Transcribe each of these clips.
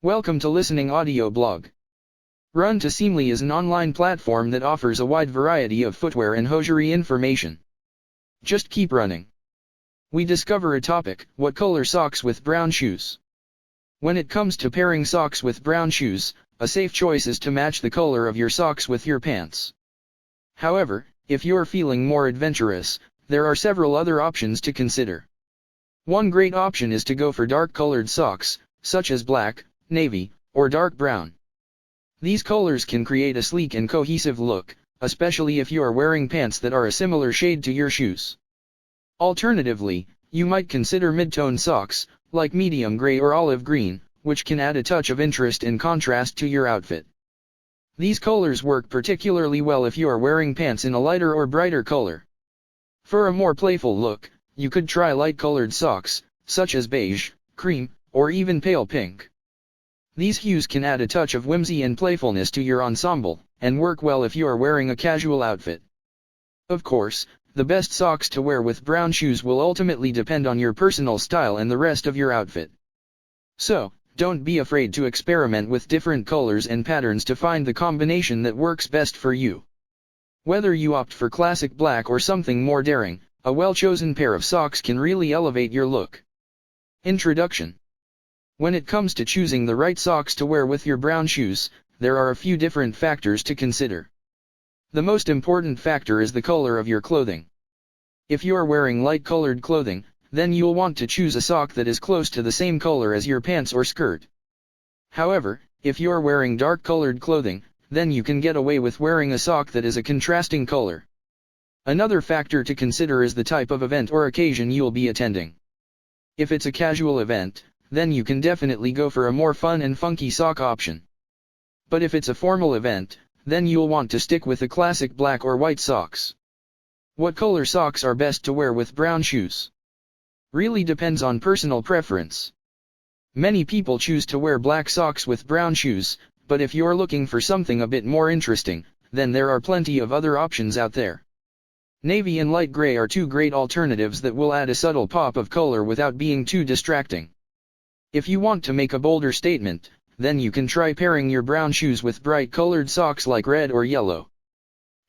Welcome to Listening Audio Blog. Run to Seamly is an online platform that offers a wide variety of footwear and hosiery information. Just keep running. We discover a topic: what color socks with brown shoes? When it comes to pairing socks with brown shoes, a safe choice is to match the color of your socks with your pants. However, if you're feeling more adventurous, there are several other options to consider. One great option is to go for dark-colored socks, such as black, navy, or dark brown. These colors can create a sleek and cohesive look, especially if you are wearing pants that are a similar shade to your shoes. Alternatively, you might consider mid-tone socks, like medium gray or olive green, which can add a touch of interest and contrast to your outfit. These colors work particularly well if you are wearing pants in a lighter or brighter color. For a more playful look, you could try light-colored socks, such as beige, cream, or even pale pink. These hues can add a touch of whimsy and playfulness to your ensemble, and work well if you are wearing a casual outfit. Of course, the best socks to wear with brown shoes will ultimately depend on your personal style and the rest of your outfit. So, don't be afraid to experiment with different colors and patterns to find the combination that works best for you. Whether you opt for classic black or something more daring, a well-chosen pair of socks can really elevate your look. Introduction. When it comes to choosing the right socks to wear with your brown shoes, there are a few different factors to consider. The most important factor is the color of your clothing. If you are wearing light-colored clothing, then you'll want to choose a sock that is close to the same color as your pants or skirt. However, if you are wearing dark-colored clothing, then you can get away with wearing a sock that is a contrasting color. Another factor to consider is the type of event or occasion you'll be attending. If it's a casual event, then you can definitely go for a more fun and funky sock option. But if it's a formal event, then you'll want to stick with the classic black or white socks. What color socks are best to wear with brown shoes? Really depends on personal preference. Many people choose to wear black socks with brown shoes, but if you're looking for something a bit more interesting, then there are plenty of other options out there. Navy and light gray are two great alternatives that will add a subtle pop of color without being too distracting. If you want to make a bolder statement, then you can try pairing your brown shoes with bright-colored socks like red or yellow.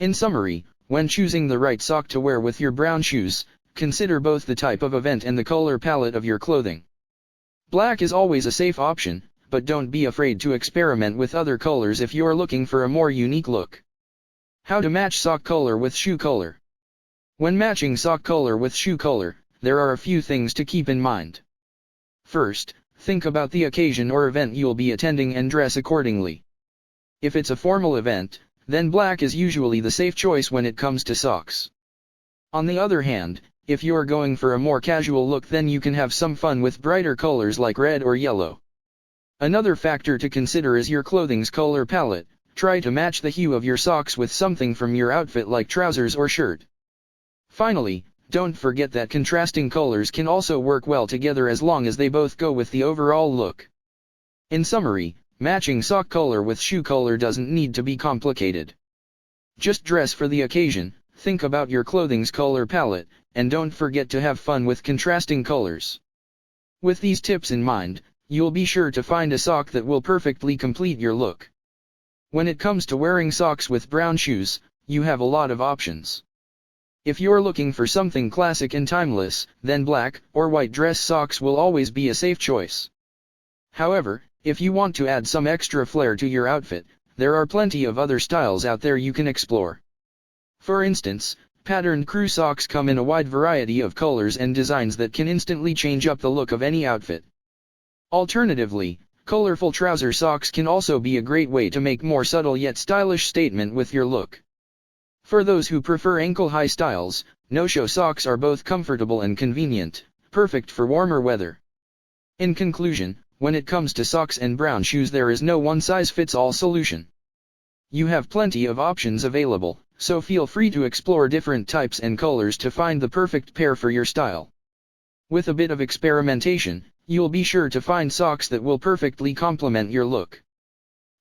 In summary, when choosing the right sock to wear with your brown shoes, consider both the type of event and the color palette of your clothing. Black is always a safe option, but don't be afraid to experiment with other colors if you're looking for a more unique look. How to match sock color with shoe color. When matching sock color with shoe color, there are a few things to keep in mind. First, think about the occasion or event you'll be attending and dress accordingly. If it's a formal event, then black is usually the safe choice when it comes to socks. On the other hand, if you're going for a more casual look, then you can have some fun with brighter colors like red or yellow. Another factor to consider is your clothing's color palette. Try to match the hue of your socks with something from your outfit like trousers or shirt. Finally, don't forget that contrasting colors can also work well together as long as they both go with the overall look. In summary, matching sock color with shoe color doesn't need to be complicated. Just dress for the occasion, think about your clothing's color palette, and don't forget to have fun with contrasting colors. With these tips in mind, you'll be sure to find a sock that will perfectly complete your look. When it comes to wearing socks with brown shoes, you have a lot of options. If you're looking for something classic and timeless, then black or white dress socks will always be a safe choice. However, if you want to add some extra flair to your outfit, there are plenty of other styles out there you can explore. For instance, patterned crew socks come in a wide variety of colors and designs that can instantly change up the look of any outfit. Alternatively, colorful trouser socks can also be a great way to make more subtle yet stylish statement with your look. For those who prefer ankle-high styles, no-show socks are both comfortable and convenient, perfect for warmer weather. In conclusion, when it comes to socks and brown shoes, there is no one-size-fits-all solution. You have plenty of options available, so feel free to explore different types and colors to find the perfect pair for your style. With a bit of experimentation, you'll be sure to find socks that will perfectly complement your look.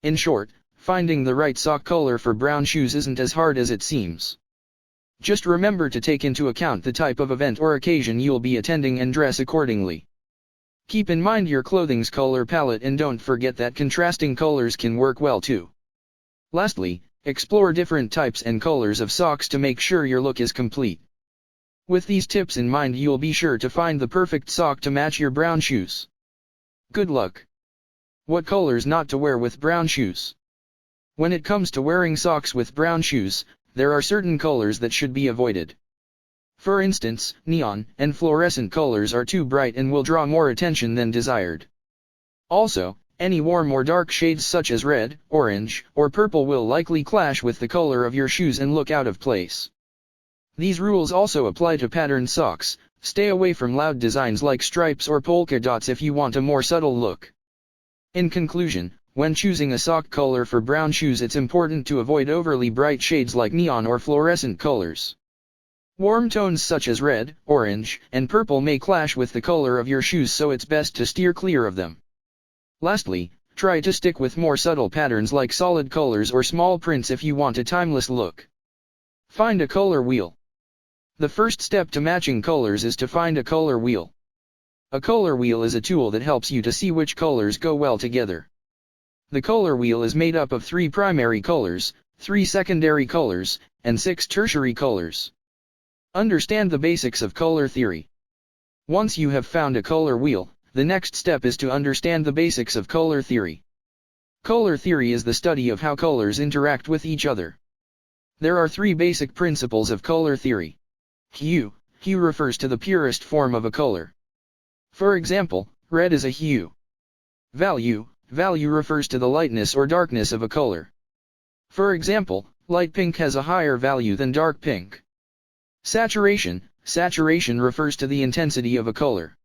In short, finding the right sock color for brown shoes isn't as hard as it seems. Just remember to take into account the type of event or occasion you'll be attending and dress accordingly. Keep in mind your clothing's color palette and don't forget that contrasting colors can work well too. Lastly, explore different types and colors of socks to make sure your look is complete. With these tips in mind, you'll be sure to find the perfect sock to match your brown shoes. Good luck! What colors not to wear with brown shoes? When it comes to wearing socks with brown shoes, there are certain colors that should be avoided. For instance, neon and fluorescent colors are too bright and will draw more attention than desired. Also, any warm or dark shades such as red, orange, or purple will likely clash with the color of your shoes and look out of place. These rules also apply to patterned socks. Stay away from loud designs like stripes or polka dots if you want a more subtle look. In conclusion, when choosing a sock color for brown shoes, it's important to avoid overly bright shades like neon or fluorescent colors. Warm tones such as red, orange, and purple may clash with the color of your shoes, so it's best to steer clear of them. Lastly, try to stick with more subtle patterns like solid colors or small prints if you want a timeless look. Find a color wheel. The first step to matching colors is to find a color wheel. A color wheel is a tool that helps you to see which colors go well together. The color wheel is made up of 3 primary colors, 3 secondary colors, and 6 tertiary colors. Understand the basics of color theory. Once you have found a color wheel, the next step is to understand the basics of color theory. Color theory is the study of how colors interact with each other. There are 3 basic principles of color theory. Hue refers to the purest form of a color. For example, red is a hue. Value refers to the lightness or darkness of a color. For example, light pink has a higher value than dark pink. Saturation refers to the intensity of a color.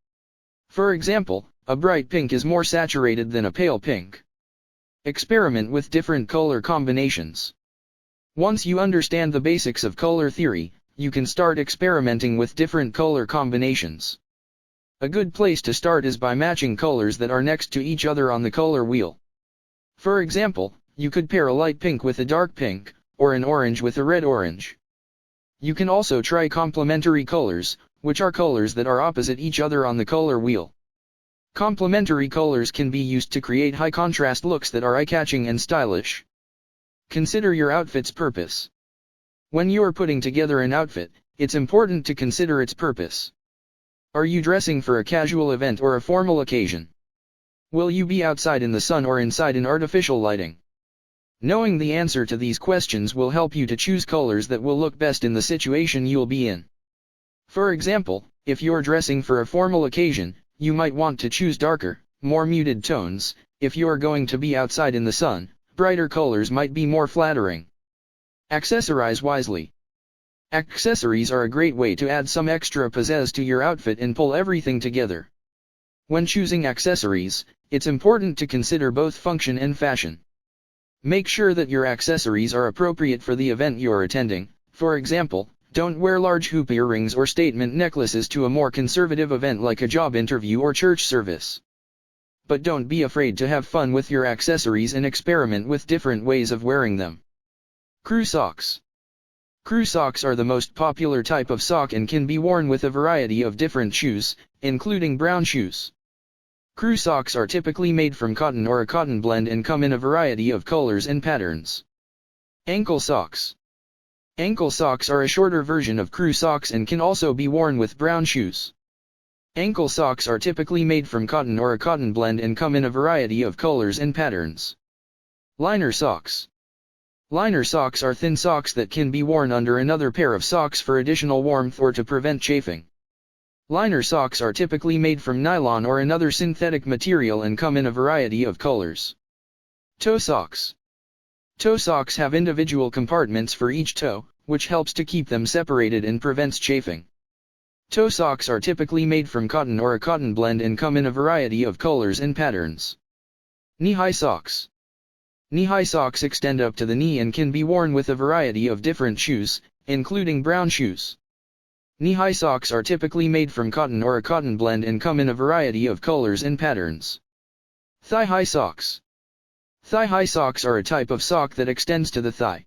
For example, a bright pink is more saturated than a pale pink. Experiment with different color combinations. Once you understand the basics of color theory, you can start experimenting with different color combinations. A good place to start is by matching colors that are next to each other on the color wheel. For example, you could pair a light pink with a dark pink, or an orange with a red orange. You can also try complementary colors, which are colors that are opposite each other on the color wheel. Complementary colors can be used to create high contrast looks that are eye-catching and stylish. Consider your outfit's purpose. When you are putting together an outfit, it's important to consider its purpose. Are you dressing for a casual event or a formal occasion? Will you be outside in the sun or inside in artificial lighting? Knowing the answer to these questions will help you to choose colors that will look best in the situation you'll be in. For example, if you're dressing for a formal occasion, you might want to choose darker, more muted tones. If you're going to be outside in the sun, brighter colors might be more flattering. Accessorize wisely. Accessories are a great way to add some extra pizzazz to your outfit and pull everything together. When choosing accessories, it's important to consider both function and fashion. Make sure that your accessories are appropriate for the event you're attending. For example, don't wear large hoop earrings or statement necklaces to a more conservative event like a job interview or church service. But don't be afraid to have fun with your accessories and experiment with different ways of wearing them. Crew socks. Crew socks are the most popular type of sock and can be worn with a variety of different shoes, including brown shoes. Crew socks are typically made from cotton or a cotton blend and come in a variety of colors and patterns. Ankle socks. Ankle socks are a shorter version of crew socks and can also be worn with brown shoes. Ankle socks are typically made from cotton or a cotton blend and come in a variety of colors and patterns. Liner socks. Liner socks are thin socks that can be worn under another pair of socks for additional warmth or to prevent chafing. Liner socks are typically made from nylon or another synthetic material and come in a variety of colors. Toe socks. Toe socks have individual compartments for each toe, which helps to keep them separated and prevents chafing. Toe socks are typically made from cotton or a cotton blend and come in a variety of colors and patterns. Knee-high socks. Knee-high socks extend up to the knee and can be worn with a variety of different shoes, including brown shoes. Knee-high socks are typically made from cotton or a cotton blend and come in a variety of colors and patterns. Thigh-high socks. Thigh-high socks are a type of sock that extends to the thigh.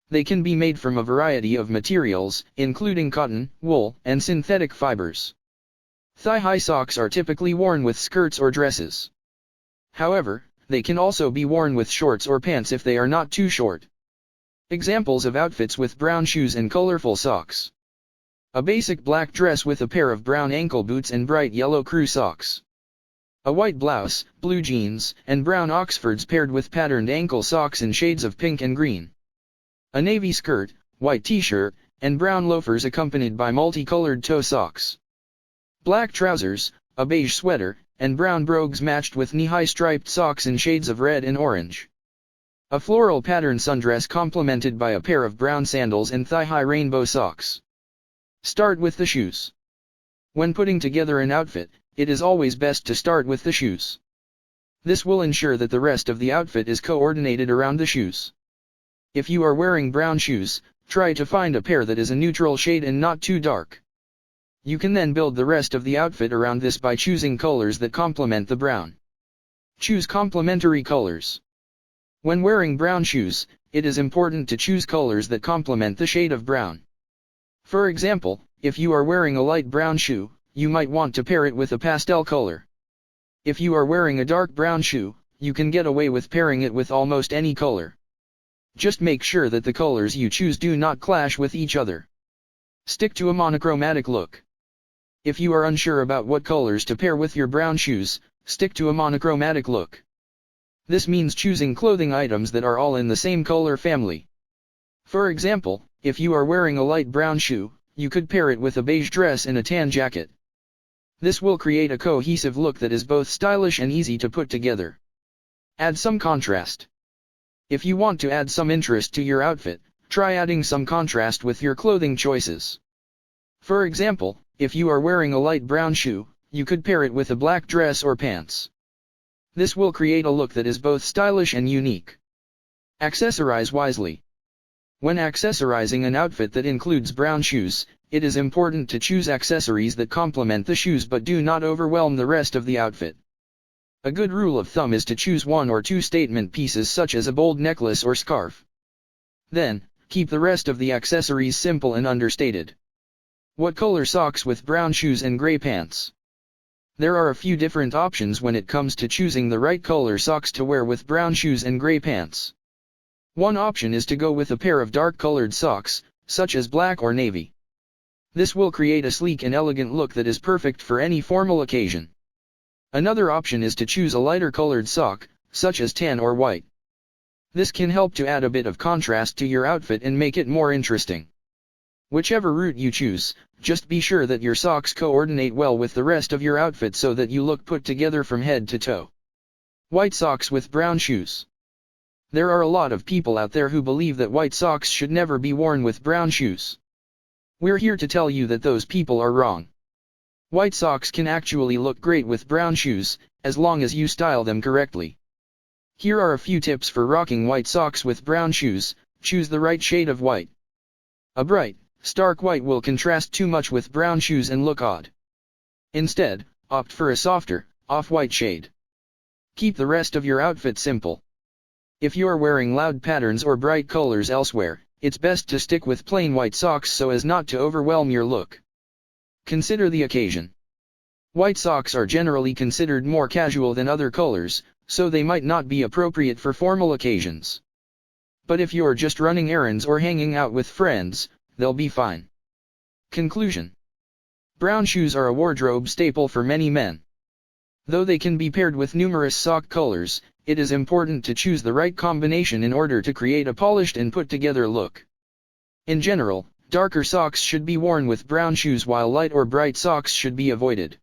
They can be made from a variety of materials, including cotton, wool, and synthetic fibers. Thigh-high socks are typically worn with skirts or dresses. However, they can also be worn with shorts or pants if they are not too short. Examples of outfits with brown shoes and colorful socks. A basic black dress with a pair of brown ankle boots and bright yellow crew socks. A white blouse, blue jeans, and brown Oxfords paired with patterned ankle socks in shades of pink and green. A navy skirt, white t-shirt, and brown loafers accompanied by multicolored toe socks. Black trousers, a beige sweater, and brown brogues matched with knee-high striped socks in shades of red and orange. A floral pattern sundress complemented by a pair of brown sandals and thigh-high rainbow socks. Start with the shoes. When putting together an outfit, it is always best to start with the shoes. This will ensure that the rest of the outfit is coordinated around the shoes. If you are wearing brown shoes, try to find a pair that is a neutral shade and not too dark. You can then build the rest of the outfit around this by choosing colors that complement the brown. Choose complementary colors. When wearing brown shoes, it is important to choose colors that complement the shade of brown. For example, if you are wearing a light brown shoe, you might want to pair it with a pastel color. If you are wearing a dark brown shoe, you can get away with pairing it with almost any color. Just make sure that the colors you choose do not clash with each other. Stick to a monochromatic look. If you are unsure about what colors to pair with your brown shoes, stick to a monochromatic look. This means choosing clothing items that are all in the same color family. For example, if you are wearing a light brown shoe, you could pair it with a beige dress and a tan jacket. This will create a cohesive look that is both stylish and easy to put together. Add some contrast. If you want to add some interest to your outfit, try adding some contrast with your clothing choices. For example, if you are wearing a light brown shoe, you could pair it with a black dress or pants. This will create a look that is both stylish and unique. Accessorize wisely. When accessorizing an outfit that includes brown shoes, it is important to choose accessories that complement the shoes but do not overwhelm the rest of the outfit. A good rule of thumb is to choose one or two statement pieces such as a bold necklace or scarf. Then, keep the rest of the accessories simple and understated. What color socks with brown shoes and gray pants? There are a few different options when it comes to choosing the right color socks to wear with brown shoes and gray pants. One option is to go with a pair of dark-colored socks, such as black or navy. This will create a sleek and elegant look that is perfect for any formal occasion. Another option is to choose a lighter-colored sock, such as tan or white. This can help to add a bit of contrast to your outfit and make it more interesting. Whichever route you choose, just be sure that your socks coordinate well with the rest of your outfit so that you look put together from head to toe. White socks with brown shoes. There are a lot of people out there who believe that white socks should never be worn with brown shoes. We're here to tell you that those people are wrong. White socks can actually look great with brown shoes, as long as you style them correctly. Here are a few tips for rocking white socks with brown shoes. Choose the right shade of white. A bright, stark white will contrast too much with brown shoes and look odd. Instead, opt for a softer, off-white shade. Keep the rest of your outfit simple. If you are wearing loud patterns or bright colors elsewhere, it's best to stick with plain white socks so as not to overwhelm your look. Consider the occasion. White socks are generally considered more casual than other colors, so they might not be appropriate for formal occasions. But if you're just running errands or hanging out with friends, they'll be fine. Conclusion. Brown shoes are a wardrobe staple for many men. Though they can be paired with numerous sock colors, it is important to choose the right combination in order to create a polished and put-together look. In general, darker socks should be worn with brown shoes while light or bright socks should be avoided.